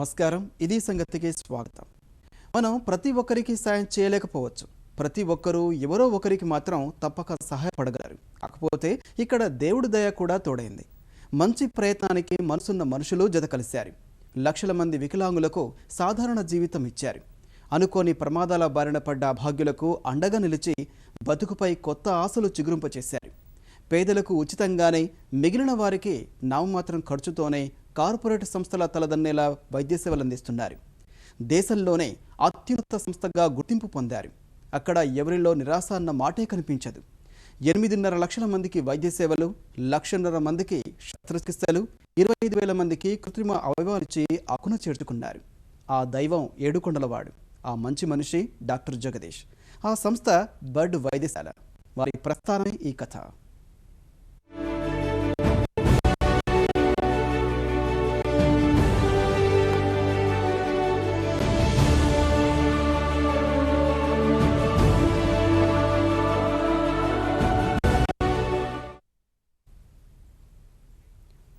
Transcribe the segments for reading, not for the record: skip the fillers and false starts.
నమస్కారం. ఇది సంగతికి స్వాగతం. మనం ప్రతి ఒక్కరికి సాయం చేయలేకపోవచ్చు. ప్రతి ఒక్కరూ ఎవరో ఒకరికి మాత్రం తప్పక సహాయపడగలరు. కాకపోతే ఇక్కడ దేవుడి దయ కూడా తోడైంది. మంచి ప్రయత్నానికి మనసున్న మనుషులు జత కలిశారు. లక్షల మంది వికలాంగులకు సాధారణ జీవితం ఇచ్చారు. అనుకోని ప్రమాదాల బారిన పడ్డ అభాగ్యులకు అండగా నిలిచి బతుకుపై కొత్త ఆశలు చిగురింపచేశారు. పేదలకు ఉచితంగానే, మిగిలిన వారికి నామమాత్రం ఖర్చుతోనే కార్పొరేట్ సంస్థల తలదన్నేలా వైద్య సేవలు అందిస్తున్నారు. దేశంలోనే అత్యున్నత సంస్థగా గుర్తింపు పొందారు. అక్కడ ఎవరిలో నిరాశ అన్న మాటే కనిపించదు. 8.5 లక్షల మందికి వైద్య సేవలు, 1.5 మందికి శస్త్రచికిత్సలు, 25,000 మందికి కృత్రిమ అవయవాలిచ్చి అక్కున చేర్చుకున్నారు. ఆ దైవం ఏడుకొండలవాడు. ఆ మంచి మనిషి డాక్టర్ జగదీష్. ఆ సంస్థ బర్డ్ వైద్యశాల. వారి ప్రస్థానమే ఈ కథ.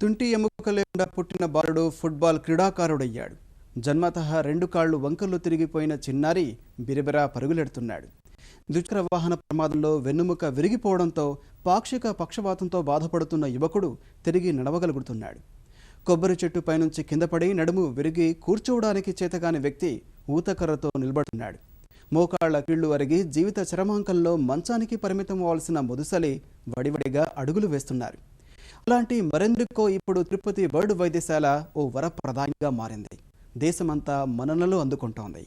తుంటి ఎముక లేకుండా పుట్టిన బాలుడు ఫుట్బాల్ క్రీడాకారుడయ్యాడు. జన్మతః 2 కాళ్లు వంకర్లు తిరిగిపోయిన చిన్నారి బిరబిరా పరుగులెడుతున్నాడు. ద్విచక్ర వాహన ప్రమాదంలో వెన్నుముక విరిగిపోవడంతో పాక్షిక పక్షవాతంతో బాధపడుతున్న యువకుడు తిరిగి నడవగలుగుతున్నాడు. కొబ్బరి చెట్టు పైనుంచి కిందపడి నడుము విరిగి కూర్చోవడానికి చేతగాని వ్యక్తి ఊతకర్రతో నిలబడుతున్నాడు. మోకాళ్ల కీళ్లు అరిగి జీవిత చరమాంకంలో మంచానికి పరిమితం అవ్వాల్సిన ముదుసలి వడివడిగా అడుగులు వేస్తున్నారు. అలాంటి మరెందుకో ఇప్పుడు తిరుపతి బర్డ్ వైద్యశాల ఓ వరప్రదాయంగా మారింది. దేశమంతా మన్ననలు అందుకుంటోంది.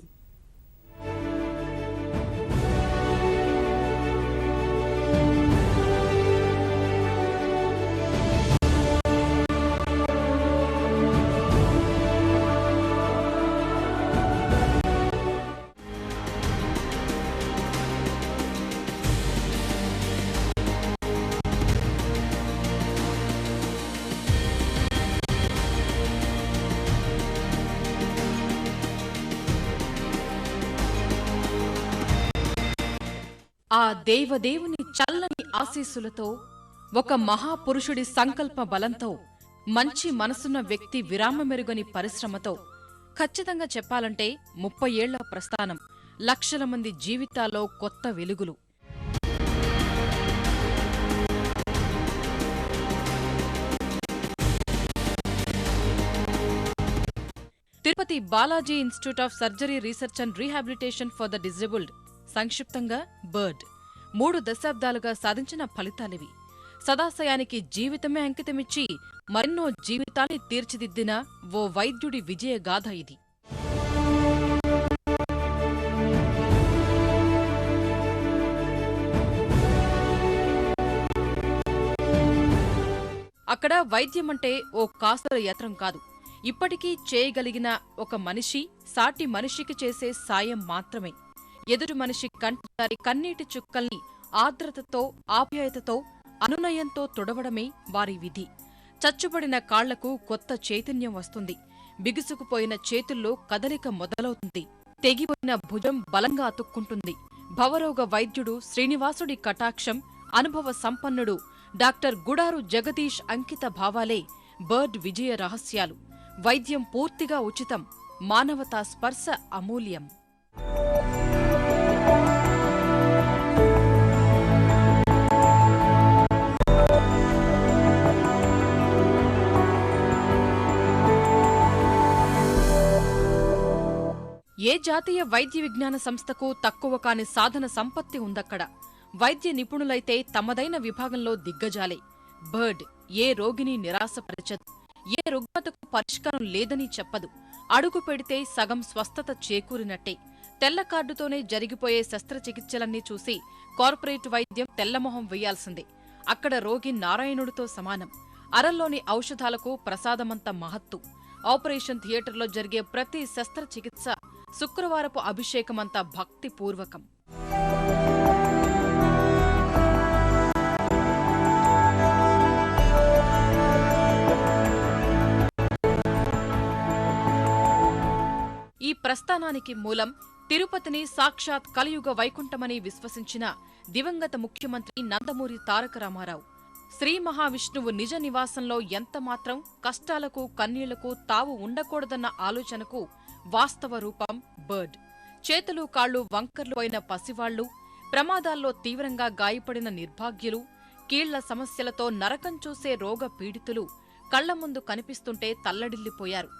ఆ దేవదేవుని చల్లని ఆశీస్సులతో, ఒక మహాపురుషుడి సంకల్ప బలంతో, మంచి మనసున్న వ్యక్తి విరామమెరుగని పరిశ్రమతో, ఖచ్చితంగా చెప్పాలంటే 30 ఏళ్ల ప్రస్థానం, లక్షల మంది జీవితాల్లో కొత్త వెలుగులు. Tirupati Balaji institute of surgery research and rehabilitation for the disabled, సంక్షిప్తంగా బర్డ్, 3 దశాబ్దాలుగా సాధించిన ఫలితాలివి. సదాశయానికి జీవితమే అంకితమిచ్చి మరెన్నో జీవితాన్ని తీర్చిదిద్దిన ఓ వైద్యుడి విజయగాథ ఇది. అక్కడ వైద్యమంటే ఓ కాసుల యత్రం కాదు. ఇప్పటికీ చేయగలిగిన ఒక మనిషి సాటి మనిషికి చేసే సాయం మాత్రమే. ఎదుటి మనిషి కంటి కన్నీటి చుక్కల్ని ఆర్ద్రతతో, ఆప్యాయతతో, అనునయంతో తుడవడమే వారి విధి. చచ్చుబడిన కాళ్లకు కొత్త చైతన్యం వస్తుంది. బిగుసుకుపోయిన చేతుల్లో కదలిక మొదలవుతుంది. తెగిపోయిన భుజం బలంగా అతుక్కుంటుంది. భవరోగ వైద్యుడు శ్రీనివాసుడి కటాక్షం, అనుభవ సంపన్నుడు డాక్టర్ గుడారు జగదీష్ అంకిత భావాలే బర్డ్ విజయ రహస్యాలు. వైద్యం పూర్తిగా ఉచితం, మానవతా స్పర్శ అమూల్యం. ఏ జాతీయ వైద్య విజ్ఞాన సంస్థకు తక్కువ కాని సాధన సంపత్తి ఉందక్కడ. వైద్య నిపుణులైతే తమదైన విభాగంలో దిగ్గజాలే. బర్డ్ ఏ రోగిని నిరాశపరచదు. ఏ రుగ్మతకు పరిష్కారం లేదని చెప్పదు. అడుగు పెడితే సగం స్వస్థత చేకూరినట్టే. తెల్ల కార్డుతోనే జరిగిపోయే శస్త్రచికిత్సలన్నీ చూసి కార్పొరేట్ వైద్యం తెల్లమొహం వెయ్యాల్సిందే. అక్కడ రోగి నారాయణుడితో సమానం. అరల్లోని ఔషధాలకు ప్రసాదమంత మహత్తు. ఆపరేషన్ థియేటర్లో జరిగే ప్రతి శస్త్రచికిత్స శుక్రవారపు అభిషేకమంత భక్తిపూర్వకం. ఈ ప్రస్థానానికి మూలం తిరుపతిని సాక్షాత్ కలియుగ వైకుంఠమని విశ్వసించిన దివంగత ముఖ్యమంత్రి నందమూరి తారక రామారావు. శ్రీ మహావిష్ణువు నిజ నివాసంలో ఎంతమాత్రం కష్టాలకు కన్నీళ్లకు తావు ఉండకూడదన్న ఆలోచనకు వాస్తవ రూపం బర్డ్. చేతులు కాళ్లు వంకర్లు అయిన పసివాళ్లు, ప్రమాదాల్లో తీవ్రంగా గాయపడిన నిర్భాగ్యులు, కీళ్ల సమస్యలతో నరకం చూసే రోగ పీడితులు కళ్ల ముందు కనిపిస్తుంటే తల్లడిల్లిపోయారు.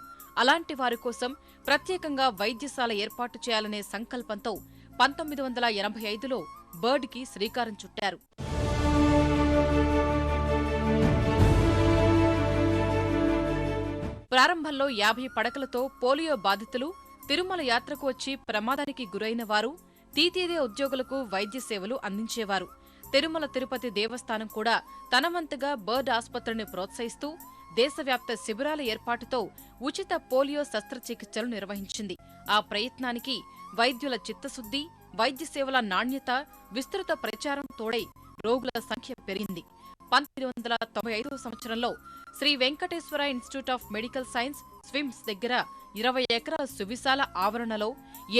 అలాంటి వారి కోసం ప్రత్యేకంగా వైద్యశాల ఏర్పాటు చేయాలనే సంకల్పంతో 1985లో బర్డ్కి శ్రీకారం చుట్టారు. ప్రారంభంలో 50 పడకలతో పోలియో బాధితులు, తిరుమల యాత్రకు వచ్చి ప్రమాదానికి గురైన వారు, తీతీదే ఉద్యోగులకు వైద్య సేవలు అందించేవారు. తిరుమల తిరుపతి దేవస్థానం కూడా తన వంతుగా బర్డ్ ఆసుపత్రిని ప్రోత్సహిస్తూ దేశవ్యాప్త శిబిరాల ఏర్పాటుతో ఉచిత పోలియో శస్త్రచికిత్సలు నిర్వహించింది. ఆ ప్రయత్నానికి వైద్యుల చిత్తశుద్ధి, వైద్య సేవల నాణ్యత, విస్తృత ప్రచారం తోడై రోగుల సంఖ్య పెరిగింది. 1995 సంవత్సరంలో Sri Venkateswara Institute of Medical Science SVIMS దగ్గర 20 ఎకరాల సువిశాల ఆవరణలో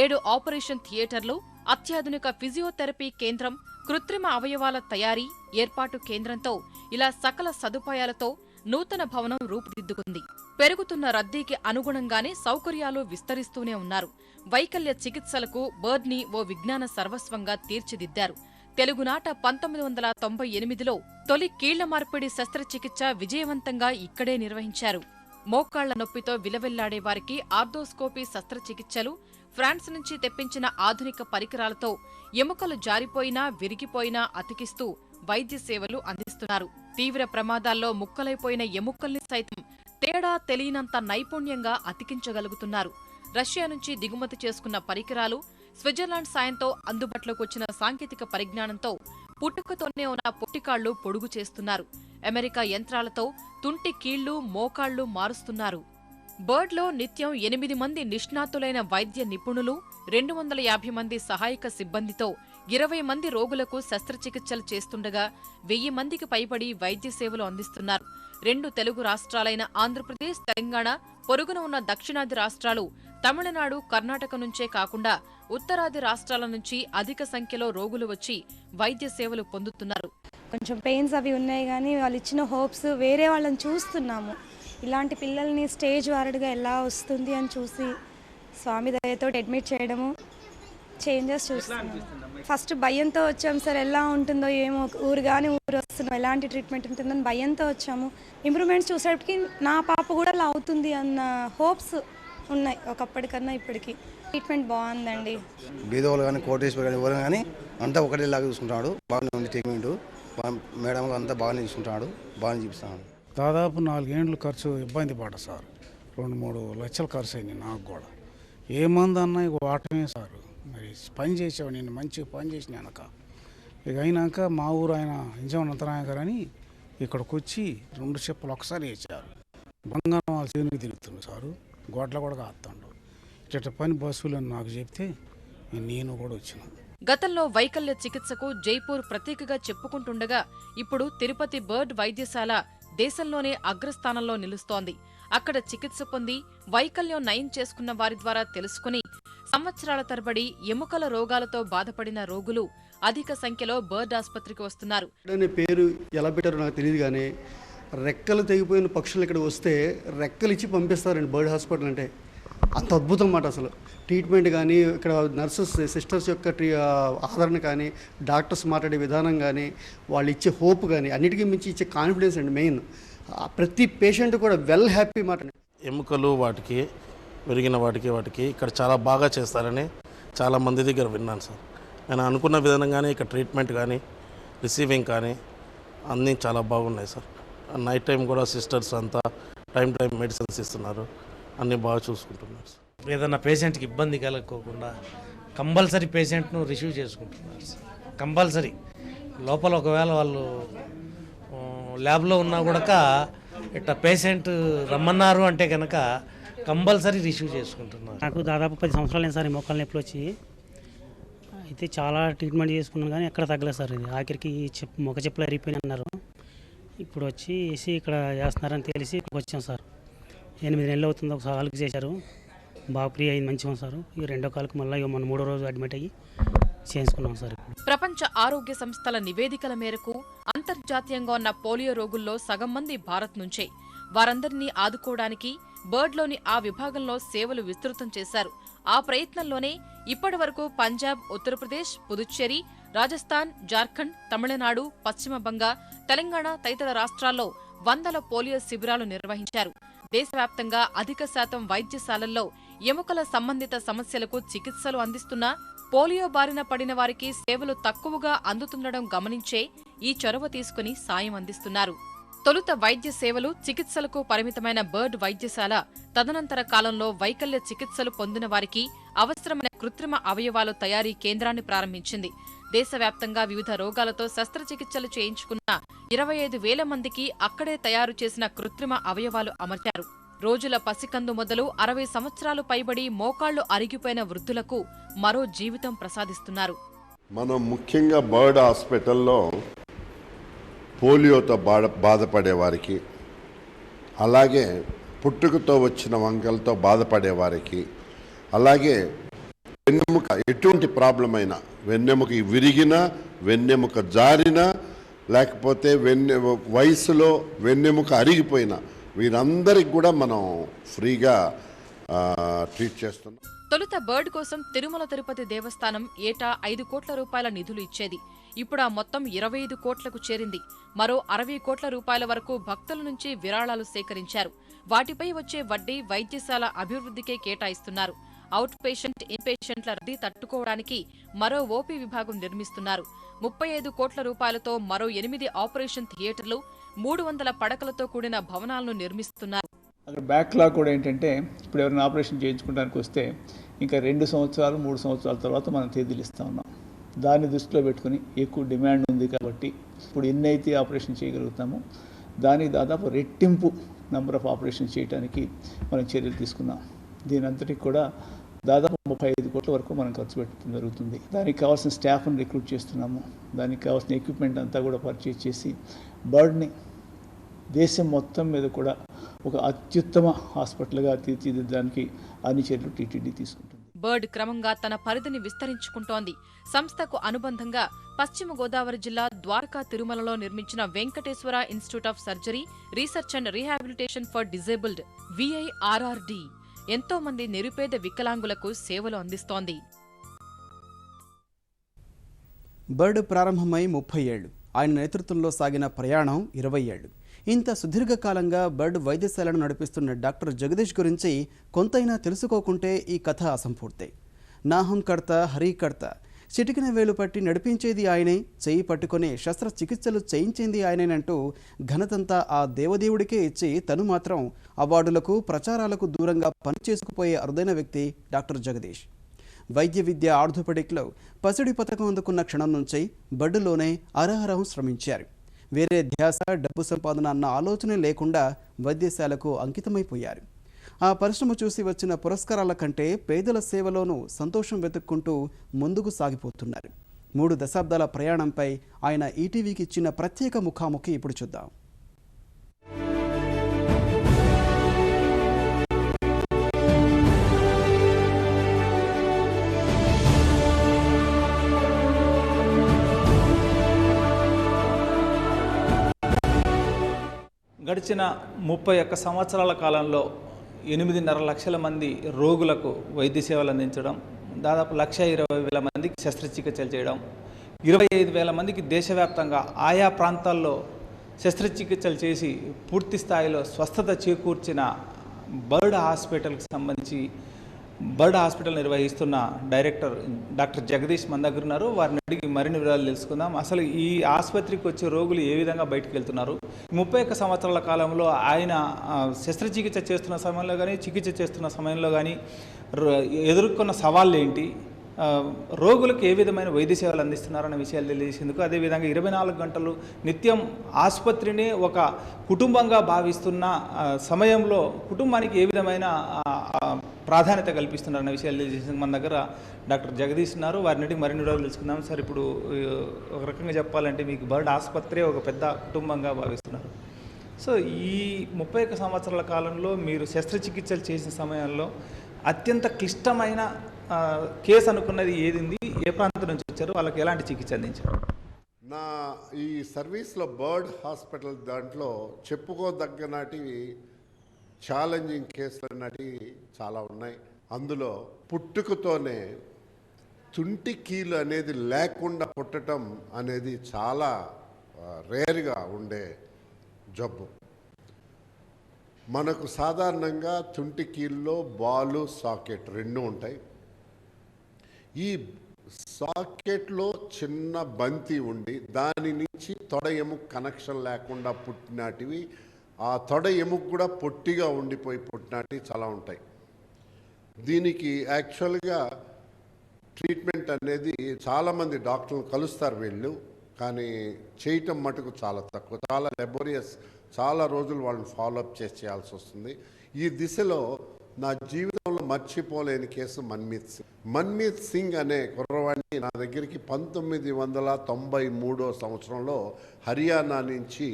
7 ఆపరేషన్ థియేటర్లు, అత్యాధునిక ఫిజియోథెరపీ కేంద్రం, కృత్రిమ అవయవాల తయారీ, ఏర్పాటు కేంద్రంతో ఇలా సకల సదుపాయాలతో నూతన భవనం రూపుదిద్దుకుంది. పెరుగుతున్న రద్దీకి అనుగుణంగానే సౌకర్యాలు విస్తరిస్తూనే ఉన్నారు. వైకల్య చికిత్సలకు బర్డ్ని ఓ విజ్ఞాన సర్వస్వంగా తీర్చిదిద్దారు. తెలుగునాట 1998లో తొలి కీళ్ల మార్పిడి శస్త్రచికిత్స విజయవంతంగా ఇక్కడే నిర్వహించారు. మోకాళ్ల నొప్పితో విలవెల్లాడే వారికి ఆర్థోస్కోపీ శస్త్రచికిత్సలు, ఫ్రాన్స్ నుంచి తెప్పించిన ఆధునిక పరికరాలతో ఎముకలు జారిపోయినా విరిగిపోయినా అతికిస్తూ వైద్య సేవలు అందిస్తున్నారు. తీవ్ర ప్రమాదాల్లో ముక్కలైపోయిన ఎముకల్ని సైతం తేడా తెలియనంత నైపుణ్యంగా అతికించగలుగుతున్నారు. రష్యా నుంచి దిగుమతి చేసుకున్న పరికరాలు, స్విట్జర్లాండ్ సాయంతో అందుబాటులోకి వచ్చిన సాంకేతిక పరిజ్ఞానంతో పుట్టుకతోనే ఉన్న పొట్టికాళ్లు పొడుగు చేస్తున్నారు. అమెరికా యంత్రాలతో తుంటి కీళ్లు, మోకాళ్లు మారుస్తున్నారు. బర్డ్లో నిత్యం 8 మంది నిష్ణాతులైన వైద్య నిపుణులు, 250 మంది సహాయక సిబ్బందితో 20 మంది రోగులకు శస్త్రచికిత్సలు చేస్తుండగా 1000 మందికి పైబడి వైద్య సేవలు అందిస్తున్నారు. 2 తెలుగు రాష్ట్రాలైన ఆంధ్రప్రదేశ్, తెలంగాణ, పొరుగున ఉన్న దక్షిణాది రాష్ట్రాలు, తమిళనాడు, కర్ణాటక నుంచే కాకుండా ఉత్తరాది రాష్ట్రాల నుంచి అధిక సంఖ్యలో రోగులు వచ్చి వైద్య సేవలు పొందుతున్నారు. కొంచెం పెయిన్స్ అవి ఉన్నాయి కానీ వాళ్ళు ఇచ్చిన హోప్స్ వేరే వాళ్ళని చూస్తున్నాము. ఇలాంటి పిల్లల్ని స్టేజ్ వారీగా ఎలా వస్తుంది అని చూసి స్వామి దయతో అడ్మిట్ చేయడము, చేంజెస్ చూస్తున్నాము. ఫస్ట్ భయంతో వచ్చాం సార్, ఎలా ఉంటుందో ఏమో, ఊరు వస్తున్నాం, ఎలాంటి ట్రీట్మెంట్ ఉంటుందని భయంతో వచ్చాము. ఇంప్రూవ్మెంట్స్ చూసేటప్పటికి నా పాప కూడా అలా అవుతుంది అన్న హోప్స్ ఉన్నాయి. ఒకప్పటికన్నా ఇప్పటికి ట్రీట్మెంట్ బాగుందండి. బీదోళ్ళు కానీ కోటేశ్వర కానీ ఎవరు కానీ అంతా ఒకటేలాగా చూసుకుంటాడు. బాగానే ఉంది ట్రీట్మెంట్, మేడం అంతా బాగానే చూసుకుంటాడు, బాగానే చూపిస్తాడు. దాదాపు 4 ఏళ్ళు ఖర్చు ఇబ్బంది పడ్డా సార్. 2-3 లక్షలు ఖర్చు అయింది నాకు కూడా. ఏ మంది అన్నా ఇక వాటమే సార్. మరి పని చేసావు, నేను మంచిగా పని చేసిన వెనక ఇక అయినాక మా ఊరు ఆయన ఇంజమనంతరాయ గారు అని ఇక్కడికి వచ్చి 2 చెప్పులు ఒకసారి వేసారు. బంగారం వాళ్ళ చేనుకి తిరుగుతుంది సారు, గొడ్ల కూడా కాస్తాడు. ఇట్ట పని బస్సులు అని నాకు చెప్తే నేను కూడా వచ్చిన. గతంలో వైకల్య చికిత్సకు జైపూర్ ప్రత్యేకగా చెప్పుకుంటుండగా ఇప్పుడు తిరుపతి బర్డ్ వైద్యశాల దేశంలోనే అగ్రస్థానంలో నిలుస్తోంది. అక్కడ చికిత్స పొంది వైకల్యం నయం చేసుకున్న వారి ద్వారా తెలుసుకుని సంవత్సరాల తరబడి ఎముకల రోగాలతో బాధపడిన రోగులు అధిక సంఖ్యలో బర్డ్ ఆసుపత్రికి వస్తున్నారు. పేరు ఎలా పెట్టారో నాకు తెలియదు కానీ రెక్కలు తెగిపోయిన పక్షులు ఇక్కడ వస్తే రెక్కలు ఇచ్చి పంపిస్తారండి బర్డ్ హాస్పిటల్ అంటే. అంత అద్భుతం అన్నమాట. అసలు ట్రీట్మెంట్ కానీ, ఇక్కడ నర్సెస్ సిస్టర్స్ యొక్క ఆదరణ కానీ, డాక్టర్స్ మాట్లాడే విధానం కానీ, వాళ్ళు ఇచ్చే హోప్ కానీ, అన్నిటికీ మించి ఇచ్చే కాన్ఫిడెన్స్ అండి మెయిన్. ప్రతి పేషెంట్ కూడా వెల్ హ్యాపీ మాట. ఎముకలు వాటికి విరిగిన వాటికి ఇక్కడ చాలా బాగా చేస్తారని చాలా మంది దగ్గర విన్నాను సార్. నేను అనుకున్న విధంగానే ఇక్కడ ట్రీట్మెంట్ కానీ, రిసీవింగ్ కానీ అన్నీ చాలా బాగున్నాయి సార్. నైట్ టైం కూడా సిస్టర్స్ అంతా టైం మెడిసిన్స్ ఇస్తున్నారు, అన్నీ బాగా చూసుకుంటున్నారు సార్. ఏదైనా పేషెంట్కి ఇబ్బంది కలగకోకుండా కంపల్సరీ పేషెంట్ను రిసీవ్ చేసుకుంటున్నారు సార్. కంపల్సరీ లోపల ఒకవేళ వాళ్ళు ల్యాబ్లో ఉన్నా కూడా ఇట్లా పేషెంట్ రమ్మన్నారు అంటే కనుక కంపల్సరీ రిసీవ్ చేసుకుంటున్నారు. నాకు దాదాపు 10 సంవత్సరాలు సార్ ఈ మోకాళ్ళ నొప్పులు వచ్చి. అయితే చాలా ట్రీట్మెంట్ చేసుకున్నాను కానీ ఎక్కడ తగ్గలేదు సార్. ఇది ఆఖరికి మొక్క చెప్పులు అరిగిపోయినాయి అన్నారు. ఇప్పుడు వచ్చి వేసి ఇక్కడ చేస్తున్నారని తెలిసి ఇక్కడికి వచ్చాం సార్. 8 నెలలు అవుతుంది. ఒక కాలుకి చేశారు, బాగా ఫ్రీ అయింది, మంచిగా ఉంది సార్. ఈ రెండో కాలుకి మళ్ళీ మన 3వ రోజు అడ్మిట్ అయ్యి చేయించుకున్నాం సార్. ప్రపంచ ఆరోగ్య సంస్థల నివేదికల మేరకు అంతర్జాతీయంగా ఉన్న పోలియో రోగుల్లో సగం మంది భారత్ నుంచే. వారందరినీ ఆదుకోవడానికి బర్డ్లోని ఆ విభాగంలో సేవలు విస్తృతం చేశారు. ఆ ప్రయత్నంలోనే ఇప్పటివరకు పంజాబ్, ఉత్తరప్రదేశ్, పుదుచ్చేరి, రాజస్థాన్, జార్ఖండ్, తమిళనాడు, పశ్చిమ బంగా, తెలంగాణ తదితర రాష్ట్రాల్లో వందల పోలియో శిబిరాలు నిర్వహించారు. దేశవ్యాప్తంగా అధిక శాతం వైద్యశాలల్లో ఎముకల సంబంధిత సమస్యలకు చికిత్సలు అందిస్తున్నా పోలియో బారిన పడిన వారికి సేవలు తక్కువగా అందుతుండడం గమనించే ఈ చొరవ తీసుకుని సాయం అందిస్తున్నారు. తొలుత వైద్య సేవలు, చికిత్సలకు పరిమితమైన బర్డ్ వైద్యశాల తదనంతర కాలంలో వైకల్య చికిత్సలు పొందిన వారికి అవసరమైన కృత్రిమ అవయవాలు తయారీ కేంద్రాన్ని ప్రారంభించింది. దేశవ్యాప్తంగా వివిధ రోగాలతో శస్త్రచికిత్సలు చేయించుకున్న 25,000 మందికి అక్కడే తయారు చేసిన కృత్రిమ అవయవాలు అమర్చారు. రోజుల పసికందు మొదలు 60 సంవత్సరాలు పైబడి మోకాళ్లు అరిగిపోయిన వృద్ధులకు మరో జీవితం ప్రసాదిస్తున్నారు. మనం ముఖ్యంగా బర్డ్ హాస్పిటల్లో పోలియోతో బాధపడే వారికి, అలాగే పుట్టుకతో వచ్చిన వంకలతో బాధపడే వారికి, అలాగే వెన్నెముక ఎటువంటి ప్రాబ్లం అయినా, వెన్నెముక విరిగినా, వెన్నెముక జారినా, లేకపోతే వయసులో వెన్నెముక అరిగిపోయినా వీరందరికి కూడా మనం ఫ్రీగా ట్రీట్ చేస్తున్నాం. తొలుత బర్డ్ కోసం తిరుమల తిరుపతి దేవస్థానం ఏటా 5 కోట్ల రూపాయల నిధులు ఇచ్చేది. ఇప్పుడు ఆ మొత్తం 25 కోట్లకు చేరింది. మరో 60 కోట్ల రూపాయల వరకు భక్తుల నుంచి విరాళాలు సేకరించారు. వాటిపై వచ్చే వడ్డీ వైద్యశాల అభివృద్ధికే కేటాయిస్తున్నారు. అవుట్ పేషెంట్, ఇన్పేషెంట్ల రద్దీ తట్టుకోవడానికి మరో ఓపీ విభాగం నిర్మిస్తున్నారు. 35 కోట్ల రూపాయలతో మరో 8 ఆపరేషన్ థియేటర్లు, 300 పడకలతో కూడిన భవనాలను నిర్మిస్తున్నారు. అక్కడ బ్యాక్లాగ్ కూడా ఏంటంటే, ఇప్పుడు ఎవరైనా ఆపరేషన్ చేయించుకోవడానికి వస్తే ఇంకా 2 సంవత్సరాలు 3 సంవత్సరాల తర్వాత మనం తేదీలు ఇస్తూ ఉన్నాం. దాన్ని దృష్టిలో పెట్టుకుని ఎక్కువ డిమాండ్ ఉంది కాబట్టి ఇప్పుడు ఎన్నైతే ఆపరేషన్ చేయగలుగుతామో దానికి దాదాపు రెట్టింపు నెంబర్ ఆఫ్ ఆపరేషన్ చేయడానికి మనం చర్యలు తీసుకున్నాం. దీని అంతటికి కూడా దాదాపు 35 కోట్ల వరకు మనం ఖర్చు పెట్టడం జరుగుతుంది. దానికి కావాల్సిన స్టాఫ్ని రిక్రూట్ చేస్తున్నాము. దానికి కావాల్సిన ఎక్విప్మెంట్ అంతా కూడా పర్చేజ్ చేసి బర్డ్ని దేశం మొత్తం మీద కూడా ఒక అత్యుత్తమ హాస్పిటల్గా తీర్చిదిద్దడానికి అన్ని చర్యలు టీటీడీ తీసుకుంటుంది. బర్డ్ క్రమంగా తన పరిధిని విస్తరించుకుంటోంది. సంస్థకు అనుబంధంగా పశ్చిమ గోదావరి జిల్లా ద్వారకా తిరుమలలో నిర్మించిన Venkateswara Institute of surgery, research and rehabilitation for disabled VIRRD ఎంతో మంది నిరుపేద వికలాంగులకు సేవలు అందిస్తోంది. బర్డ్ ప్రారంభమై 30 ఏళ్లు, ఆయన నేతృత్వంలో సాగిన ప్రయాణం 20 ఏళ్లు. ఇంత సుదీర్ఘకాలంగా బర్డ్ వైద్యశాలను నడిపిస్తున్న డాక్టర్ జగదీష్ గురించి కొంతైనా తెలుసుకోకుంటే ఈ కథ అసంపూర్తే. నాహం కర్త, హరికర్త, చిటికిన వేలు పట్టి నడిపించేది ఆయనే, చేయి పట్టుకుని శస్త్రచికిత్సలు చేయించింది ఆయనేనంటూ ఘనతంతా ఆ దేవదేవుడికే ఇచ్చి తను మాత్రం అవార్డులకు, ప్రచారాలకు దూరంగా పనిచేసుకుపోయే అరుదైన వ్యక్తి డాక్టర్ జగదీష్. వైద్య విద్య ఆర్థోపెడిక్లో పసిడి పథకం అందుకున్న క్షణం నుంచి బర్డులోనే అరహరం శ్రమించారు. వేరే ధ్యాస, డబ్బు సంపాదన అన్న ఆలోచనే లేకుండా వైద్యశాలకు అంకితమైపోయారు. ఆ పరిశ్రమ చూసి వచ్చిన పురస్కారాల కంటే పేదల సేవలోనూ సంతోషం వెతుక్కుంటూ ముందుకు సాగిపోతున్నారు. 3 దశాబ్దాల ప్రయాణంపై ఆయన ఈటీవీకి ఇచ్చిన ప్రత్యేక ముఖాముఖి ఇప్పుడు చూద్దాం. గడిచిన 31 సంవత్సరాల కాలంలో 8.5 లక్షల మంది రోగులకు వైద్య సేవలు అందించడం, దాదాపు 1,20,000 మందికి శస్త్రచికిత్సలు చేయడం, 25,000 మందికి దేశవ్యాప్తంగా ఆయా ప్రాంతాల్లో శస్త్రచికిత్సలు చేసి పూర్తి స్థాయిలో స్వస్థత చేకూర్చిన బర్డ్ హాస్పిటల్కి సంబంధించి బర్డ్ హాస్పిటల్ నిర్వహిస్తున్న డైరెక్టర్ డాక్టర్ జగదీష్ మన దగ్గర ఉన్నారు. వారిని అడిగి మరిన్ని వివరాలు తెలుసుకుందాం. అసలు ఈ ఆసుపత్రికి వచ్చే రోగులు ఏ విధంగా బయటకు వెళ్తున్నారు, 31 సంవత్సరాల కాలంలో ఆయన శస్త్రచికిత్స చేస్తున్న సమయంలో కానీ, చికిత్స చేస్తున్న సమయంలో కానీ ఎదుర్కొన్న సవాళ్ళు ఏంటి, రోగులకు ఏ విధమైన వైద్య సేవలు అందిస్తున్నారన్న విషయాలు తెలియజేసేందుకు, అదేవిధంగా 24 గంటలు నిత్యం ఆసుపత్రిని ఒక కుటుంబంగా భావిస్తున్న సమయంలో కుటుంబానికి ఏ విధమైన ప్రాధాన్యత కల్పిస్తున్నారన్న విషయాలు తెలియజేసేందుకు మన దగ్గర డాక్టర్ జగదీష్ ఉన్నారు. వారిని మరిన్ని రోజులు తెలుసుకుందాం. సార్, ఇప్పుడు ఒక రకంగా చెప్పాలంటే మీకు బర్డ్ ఆసుపత్రి ఒక పెద్ద కుటుంబంగా భావిస్తున్నారు. సో ఈ 31 సంవత్సరాల కాలంలో మీరు శస్త్రచికిత్సలు చేసిన సమయంలో అత్యంత క్లిష్టమైన కేసు అనుకున్నది ఏదింది, ఏ ప్రాంతం నుంచి వచ్చారు, వాళ్ళకి ఎలాంటి చికిత్స అందించారు? నా ఈ సర్వీస్లో బర్డ్ హాస్పిటల్ దాంట్లో చెప్పుకోదగ్గ నాటివి ఛాలెంజింగ్ కేసులు అన్నటివి చాలా ఉన్నాయి. అందులో పుట్టుకతోనే తుంటి కీలు అనేది లేకుండా పుట్టడం అనేది చాలా రేర్గా ఉండే జబ్బు. మనకు సాధారణంగా తుంటి కీల్లో బాలు సాకెట్ రెండు ఉంటాయి. ఈ సాకెట్లో చిన్న బంతి ఉండి దాని నుంచి తొడ ఎముక కనెక్షన్ లేకుండా పుట్టినటివి, ఆ తొడ ఎముక కూడా పొట్టిగా ఉండిపోయి పుట్టినటివి చాలా ఉంటాయి. దీనికి యాక్చువల్గా ట్రీట్మెంట్ అనేది చాలామంది డాక్టర్లు కలుస్తారు వీళ్ళు, కానీ చేయటం మటుకు చాలా తక్కువ, చాలా లెబోరియస్, చాలా రోజులు వాళ్ళని ఫాలోఅప్ చేయాల్సి వస్తుంది. ఈ దిశలో నా జీవితంలో మర్చిపోలేని కేసు మన్మీత్ సింగ్ అనే కుర్రవాడిని నా దగ్గరికి 1993 సంవత్సరంలో హర్యానా నుంచి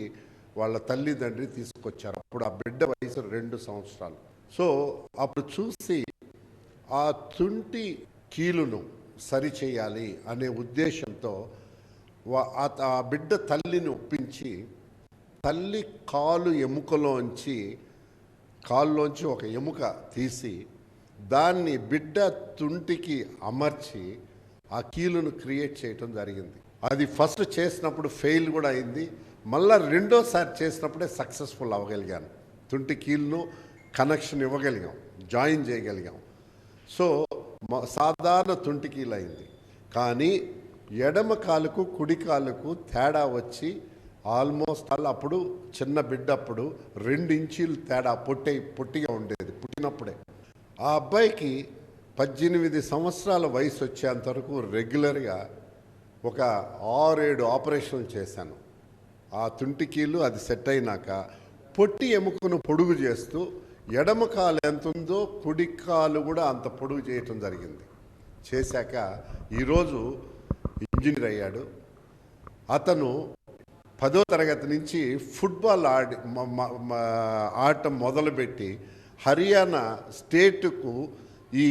వాళ్ళ తల్లిదండ్రి తీసుకొచ్చారు. అప్పుడు ఆ బిడ్డ వయసు 2 సంవత్సరాలు. సో అప్పుడు చూసి ఆ తుంటి కీలును సరిచేయాలి అనే ఉద్దేశంతో ఆ బిడ్డ తల్లిని ఒప్పించి తల్లి కాలులోంచి ఒక ఎముక తీసి దాన్ని బిడ్డ తుంటికి అమర్చి ఆ కీలును క్రియేట్ చేయటం జరిగింది. అది ఫస్ట్ చేసినప్పుడు ఫెయిల్ కూడా అయింది. మళ్ళా రెండోసారి చేసినప్పుడే సక్సెస్ఫుల్ అవ్వగలిగాను. తుంటి కీలును కనెక్షన్ ఇవ్వగలిగాం, జాయిన్ చేయగలిగాం. సో సాధారణ తుంటి కీలు అయింది. కానీ ఎడమ కాలుకు కుడి కాలుకు తేడా వచ్చి ఆల్మోస్ట్ అప్పుడు చిన్న బిడ్డప్పుడు 2 ఇంచీలు తేడా పొట్టిగా ఉండేది పుట్టినప్పుడే. ఆ అబ్బాయికి 18 సంవత్సరాల వయసు వచ్చేంతవరకు రెగ్యులర్గా ఒక 6-7 ఆపరేషన్లు చేశాను. ఆ తుంటి కీలు అది సెట్ అయినాక పొట్టి ఎముకను పొడుగు చేస్తూ ఎడమ కాలు ఎంత ఉందో కుడి కాలు కూడా అంత పొడుగు చేయటం జరిగింది. చేశాక ఈరోజు ఇంజనీర్ అయ్యాడు. అతను 10వ తరగతి నుంచి ఫుట్బాల్ ఆడటం మొదలుపెట్టి హర్యానా స్టేటుకు ఈ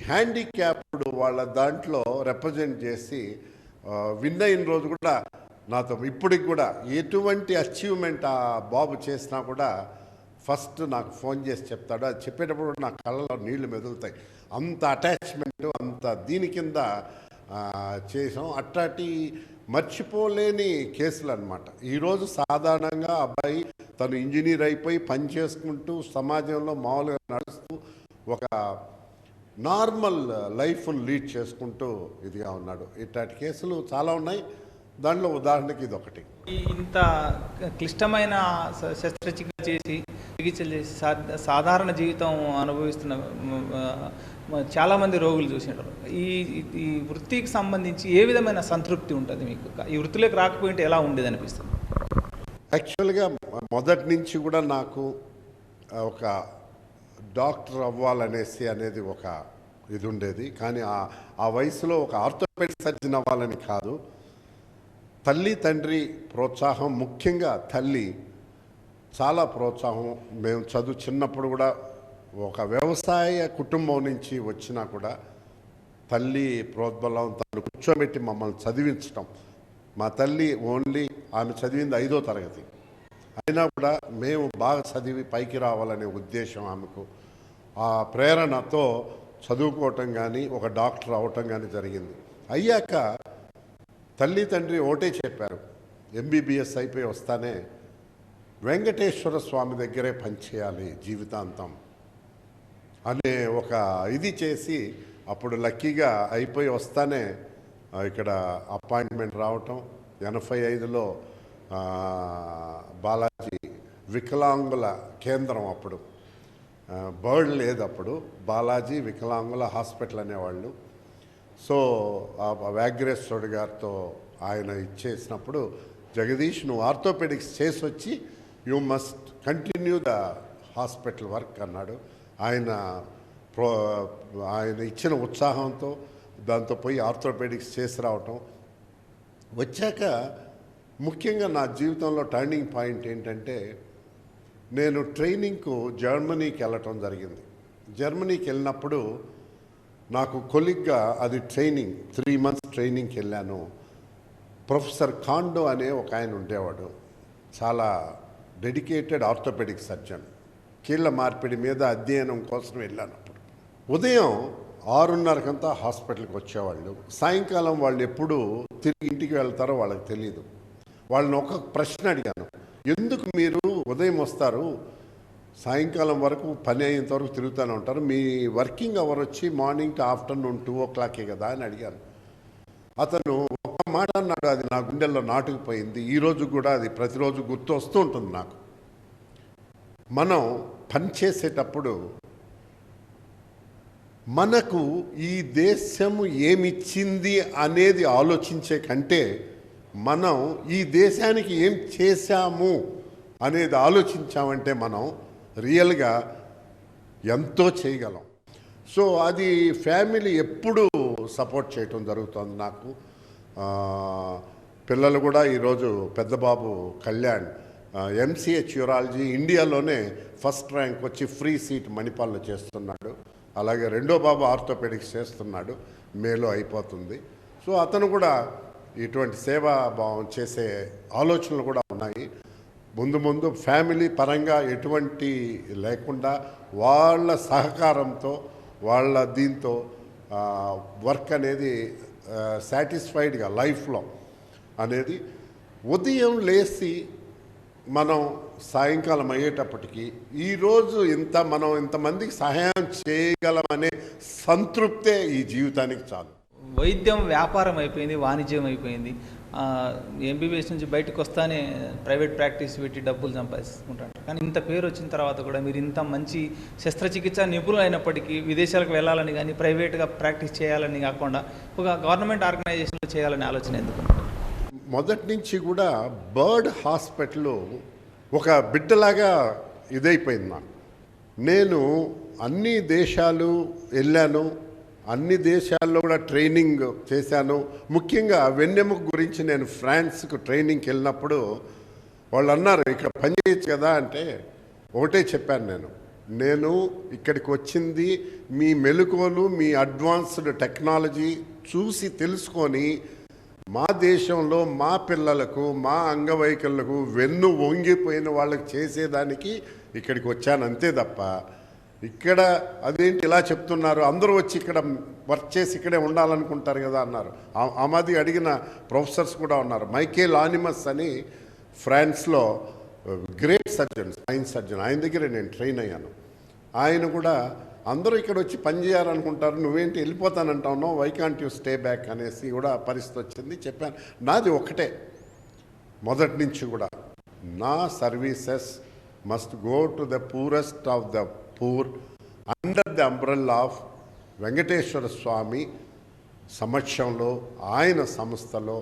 హ్యాండిక్యాప్డ్ వాళ్ళ దాంట్లో రిప్రజెంట్ చేసి విన్ అయిన రోజు కూడా నాతో ఇప్పటికి కూడా ఎటువంటి అచీవ్మెంట్ ఆ బాబు చేసినా కూడా ఫస్ట్ నాకు ఫోన్ చేసి చెప్తాడు. అది చెప్పేటప్పుడు నా కళ్ళలో నీళ్లు మెదులుతాయి. అంత అటాచ్మెంట్, అంత దీని కింద చేసాం. అట్లాంటి మర్చిపోలేని కేసులు అన్నమాట. ఈరోజు సాధారణంగా అబ్బాయి తను ఇంజనీర్ అయిపోయి పని చేసుకుంటూ సమాజంలో మామూలుగా నడుస్తూ ఒక నార్మల్ లైఫ్ను లీడ్ చేసుకుంటూ ఇదిగా ఉన్నాడు. ఇట్లాంటి కేసులు చాలా ఉన్నాయి. దాంట్లో ఉదాహరణకి ఇది ఒకటి. ఇంత క్లిష్టమైన శస్త్రచికిత్స చేసి చికిత్సలు చేసి సాధారణ జీవితం అనుభవిస్తున్న చాలామంది రోగులు చూసినారు. ఈ వృత్తికి సంబంధించి ఏ విధమైన సంతృప్తి ఉంటుంది మీకు? ఈ వృత్తిలోకి రాకపోయింటే ఎలా ఉండేది అనిపిస్తుంది? యాక్చువల్గా మొదటి నుంచి కూడా నాకు ఒక డాక్టర్ అవ్వాలనేసి అనేది ఒక ఇది ఉండేది. కానీ ఆ వయసులో ఒక ఆర్థోపెడిక్ సర్జన్ అవ్వాలని కాదు. తల్లి తండ్రి ప్రోత్సాహం, ముఖ్యంగా తల్లి చాలా ప్రోత్సాహం. మేము చిన్నప్పుడు కూడా ఒక వ్యవసాయ కుటుంబం నుంచి వచ్చినా కూడా తల్లి ప్రోద్బలం, తను కూర్చోబెట్టి మమ్మల్ని చదివించడం. మా తల్లి ఆమె చదివింది 5వ తరగతి అయినా కూడా మేము బాగా చదివి పైకి రావాలనే ఉద్దేశం ఆమెకు. ఆ ప్రేరణతో చదువుకోవటం కానీ ఒక డాక్టర్ అవటం కానీ జరిగింది. అయ్యాక తల్లి తండ్రి ఒకటే చెప్పారు, MBBS అయిపోయి వస్తానే వెంకటేశ్వర స్వామి దగ్గరే పనిచేయాలి జీవితాంతం అనే ఒక ఇది చేసి, అప్పుడు లక్కీగా అయిపోయి వస్తానే ఇక్కడ అపాయింట్మెంట్ రావటం. 85లో బాలాజీ వికలాంగుల కేంద్రం, అప్పుడు బర్డ్ లేదు, అప్పుడు బాలాజీ వికలాంగుల హాస్పిటల్ అనేవాళ్ళు. సో వ్యాఘ్రేశ్వరుడు గారితో ఆయన ఇచ్చేసినప్పుడు, జగదీష్ నువ్వు ఆర్థోపెడిక్స్ చేసి వచ్చి you must continue the hospital work అన్నాడు. ఆయన ఇచ్చిన ఉత్సాహంతో దాంతో పోయి ఆర్థోపెడిక్స్ చేసి రావటం. వచ్చాక ముఖ్యంగా నా జీవితంలో టర్నింగ్ పాయింట్ ఏంటంటే, నేను ట్రైనింగ్కు జర్మనీకి వెళ్ళటం జరిగింది. జర్మనీకి వెళ్ళినప్పుడు నాకు కొలిగ్గా అది ట్రైనింగ్ 3 months ట్రైనింగ్కి వెళ్ళాను. ప్రొఫెసర్ కాండో అనే ఒక ఆయన ఉండేవాడు, చాలా డెడికేటెడ్ ఆర్థోపెడిక్ సర్జన్. కీళ్ళ మార్పిడి మీద అధ్యయనం కోసం వెళ్ళాను. అప్పుడు ఉదయం 6:30కంతా హాస్పిటల్కి వచ్చేవాళ్ళు. సాయంకాలం వాళ్ళు ఎప్పుడు తిరిగి ఇంటికి వెళ్తారో వాళ్ళకి తెలియదు. వాళ్ళని ఒక ప్రశ్న అడిగాను, ఎందుకు మీరు ఉదయం వస్తారు, సాయంకాలం వరకు పని అయ్యేంత వరకు తిరుగుతూనే ఉంటారు, మీ వర్కింగ్ అవర్ వచ్చి మార్నింగ్ టు ఆఫ్టర్నూన్ 2 o'clock కదా అని అడిగాను. అతను ఒక మాట అన్నాడు, అది నా గుండెల్లో నాటుకుపోయింది. ఈరోజు కూడా అది ప్రతిరోజు గుర్తు వస్తూ ఉంటుంది నాకు. మనం పని చేసేటప్పుడు మనకు ఈ దేశము ఏమిచ్చింది అనేది ఆలోచించే కంటే మనం ఈ దేశానికి ఏం చేశాము అనేది ఆలోచించామంటే మనం రియల్గా ఎంతో చేయగలం. సో అది ఫ్యామిలీ ఎప్పుడూ సపోర్ట్ చేయటం జరుగుతుంది నాకు. పిల్లలు కూడా ఈరోజు పెద్ద బాబు కళ్యాణ్ MCH యూరాలజీ ఇండియాలోనే ఫస్ట్ ర్యాంక్ వచ్చి ఫ్రీ సీట్ మణిపాల్లో చేస్తున్నాడు. అలాగే రెండో బాబు ఆర్థోపెడిక్స్ చేస్తున్నాడు, మేలో అయిపోతుంది. సో అతను కూడా ఇటువంటి సేవాభావం చేసే ఆలోచనలు కూడా ఉన్నాయి. ముందు ఫ్యామిలీ పరంగా ఎటువంటి లేకుండా వాళ్ళ సహకారంతో వాళ్ళ దీంతో వర్క్ అనేది సాటిస్ఫైడ్గా లైఫ్లో అనేది ఉదయం లేచి మనం సాయంకాలం అయ్యేటప్పటికి ఈరోజు మనం ఇంతమందికి సహాయం చేయగలమనే సంతృప్తే ఈ జీవితానికి చాలు. వైద్యం వ్యాపారం అయిపోయింది, వాణిజ్యం అయిపోయింది. MBBS నుంచి బయటకు వస్తానే ప్రైవేట్ ప్రాక్టీస్ పెట్టి డబ్బులు సంపాదించుకుంటారు. కానీ ఇంత పేరు వచ్చిన తర్వాత కూడా మీరు ఇంత మంచి శస్త్రచికిత్స నిపుణులు అయినప్పటికీ విదేశాలకు వెళ్ళాలని కానీ ప్రైవేట్గా ప్రాక్టీస్ చేయాలని కాకుండా ఒక గవర్నమెంట్ ఆర్గనైజేషన్లో చేయాలనే ఆలోచన ఎందుకు? మొదటి నుంచి కూడా బర్డ్ హాస్పిటల్ ఒక బిడ్డలాగా ఇదైపోయింది నాకు. నేను అన్ని దేశాలు వెళ్ళాను, అన్ని దేశాల్లో కూడా ట్రైనింగ్ చేశాను. ముఖ్యంగా వెన్నెముక గురించి నేను ఫ్రాన్స్కు ట్రైనింగ్కి వెళ్ళినప్పుడు వాళ్ళు అన్నారు, ఇక్కడ పని చేయొచ్చు కదా అంటే ఒకటే చెప్పాను, నేను ఇక్కడికి వచ్చింది మీ మెలకువలు, మీ అడ్వాన్స్డ్ టెక్నాలజీ చూసి తెలుసుకొని మా దేశంలో మా పిల్లలకు, మా అంగవైకల్యులకు, వెన్ను వంగిపోయిన వాళ్ళకి చేసేదానికి ఇక్కడికి వచ్చాను అంతే తప్ప ఇక్కడ అదేంటి ఇలా చెప్తున్నారు, అందరూ వచ్చి ఇక్కడ వర్క్ చేసి ఇక్కడే ఉండాలనుకుంటారు కదా అన్నారు. ఆమాది అడిగిన ప్రొఫెసర్స్ కూడా ఉన్నారు. మైకేల్ ఆనిమస్ అని ఫ్రాన్స్లో గ్రేట్ సర్జన్, సైన్స్ సర్జన్, ఆయన దగ్గర నేను ట్రైన్ అయ్యాను. ఆయన కూడా అందరూ ఇక్కడ వచ్చి పని చేయాలనుకుంటారు, నువ్వేంటి వెళ్ళిపోతానంటావు, why can't you stay back అనేసి కూడా పరిస్థితి వచ్చింది. చెప్పాను, నాది ఒకటే మొదటి నుంచి కూడా, నా services must go to the poorest of the poor under the umbrella of Venkateswara Swamy సమక్షంలో ఆయన సంస్థలో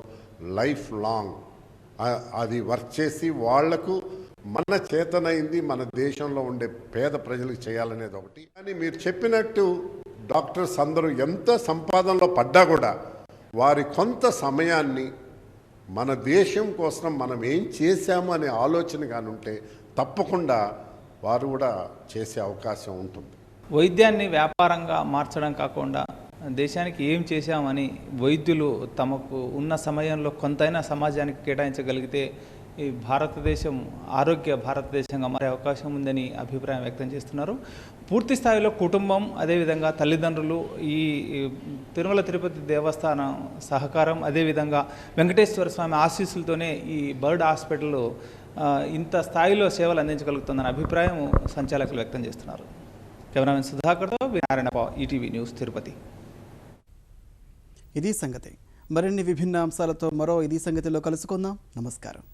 లైఫ్ లాంగ్ అది వర్క్ చేసి వాళ్లకు మన చేతనైంది మన దేశంలో ఉండే పేద ప్రజలకు చేయాలనేది ఒకటి. కానీ మీరు చెప్పినట్టు డాక్టర్స్ అందరూ ఎంత సంపాదనలో పడ్డా కూడా వారి కొంత సమయాన్ని మన దేశం కోసం మనం ఏం చేశాము అనే ఆలోచన కానుంటే తప్పకుండా వారు కూడా చేసే అవకాశం ఉంటుంది. వైద్యాన్ని వ్యాపారంగా మార్చడం కాకుండా దేశానికి ఏం చేశామని వైద్యులు తమకు ఉన్న సమయంలో కొంతైనా సమాజానికి కేటాయించగలిగితే ఈ భారతదేశం ఆరోగ్య భారతదేశంగా మారే అవకాశం ఉందని అభిప్రాయం వ్యక్తం చేస్తున్నారు. పూర్తి స్థాయిలో కుటుంబం, అదేవిధంగా తల్లిదండ్రులు, ఈ తిరుమల తిరుపతి దేవస్థానం సహకారం, అదేవిధంగా వెంకటేశ్వర స్వామి ఆశీస్సులతోనే ఈ బర్డ్ హాస్పిటల్ ఇంత స్థాయిలో సేవలు అందించగలుగుతుందన్న అభిప్రాయం సంచాలకులు వ్యక్తం చేస్తున్నారు. కెమెరామెన్ సుధాకర్తో నారాయణప్ప, ఈటీవీ న్యూస్, తిరుపతి. ఇది సంగతి. మరిన్ని విభిన్న అంశాలతో మరో ఇది సంగతిలో కలుసుకుందాం. నమస్కారం.